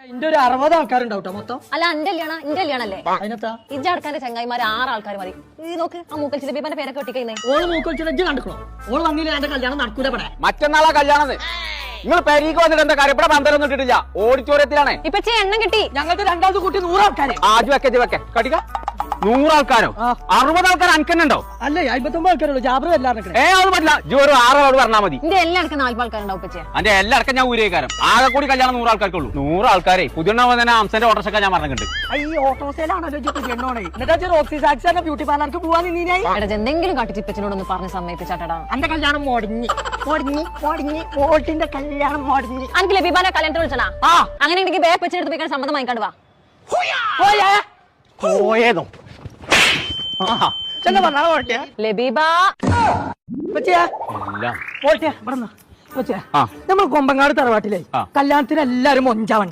എന്റെ ഒരു 60 ആൾക്കാരുണ്ടാവും മൊത്തം. അല്ല എന്റെ കല്യാണല്ലേ അതിനകത്താ ഇജ്ജടക്കാന്റെ ചങ്ങായിമാര് 6 ആൾക്കാർ മതി. ഈ നോക്ക് ആ മൂക്കൽ ചിലബിന്റെ പേരൊക്കെ ഒട്ടിക്കുന്നേ. ഓള് മൂക്കൊലിച്ച് ഇജ്ജ് കണ്ടിക്കണോ? ഓള് വന്നില്ല എന്റെ കല്യാണം നടക്കൂല ഇവിടെ. മറ്റന്നാളാ കല്യാണം. നിങ്ങൾ പെരീക്ക് വന്നിട്ട് എന്താ കാര്യം? ഇവിടെ പന്തലൊന്നും ഇട്ടിട്ടില്ല, ഓഡിറ്റോറിയത്തിലാണ്. ഇപ്പൊ എണ്ണം കിട്ടി. ഞങ്ങൾക്ക് രണ്ടാമത് കൂട്ടി 100 ആൾക്കാര്. ആദ്യം വെക്കെ കടിക്ക 100 ആൾക്കാരോ? 60 ആൾക്കാർ അനക്കന്നുണ്ടോ? അല്ലേ 59 ആൾക്കാരുള്ളൂ. ജാബർ എല്ലാവരും അത് പറ്റില്ല. ജി ഒരു 6 ആളോട് പറഞ്ഞാൽ മതി. എന്റെ എല്ലാവർക്കും 4 ആൾക്കാരുണ്ടാവും. ഇപ്പച്ചേ എന്റെ എല്ലാവർക്കും ഞാൻ ഊരേക്കാരം. ആകെ കൂടി കല്യാണം 100 ആൾക്കാർക്കുള്ളൂ. 100 ആൾക്കാരെ പുതിയ അംസന്റെ ഓട്ടോഷൊക്കെ ഞാൻ പറഞ്ഞിട്ടുണ്ട്. ഈ ഓട്ടോസേലാണല്ലോ എന്നിട്ട് റോക്സി സാക്സിന്റെ ബ്യൂട്ടി പാർലർക്ക് പോവാൻ നിന്നീനായി. എന്തെങ്കിലും കാട്ടി ഇപ്പച്ചനോടൊന്ന് പറഞ്ഞ് സമ്മതിപ്പിച്ചാട്ടാ. എന്റെ കല്യാണം മോടിഞ്ഞ് ഓട്ടിന്റെ കല്യാണം മോടിഞ്ഞ്. എനിക്ക് ലബീബാനെ കല്യാണത്തിന് വിളിച്ചനാ. അങ്ങനെ ഉണ്ടെങ്കിൽ ബേ പച്ചെടുത്ത് പോയിക്കാൻ സമ്മതം വാങ്ങിക്കാണ്ട് വാ. പോയേതോ ലബീബ നമ്മൾ കൊമ്പങ്ങാട് തറവാട്ടിലെ കല്യാണത്തിന് എല്ലാരും മൊഞ്ചാവണ്ട.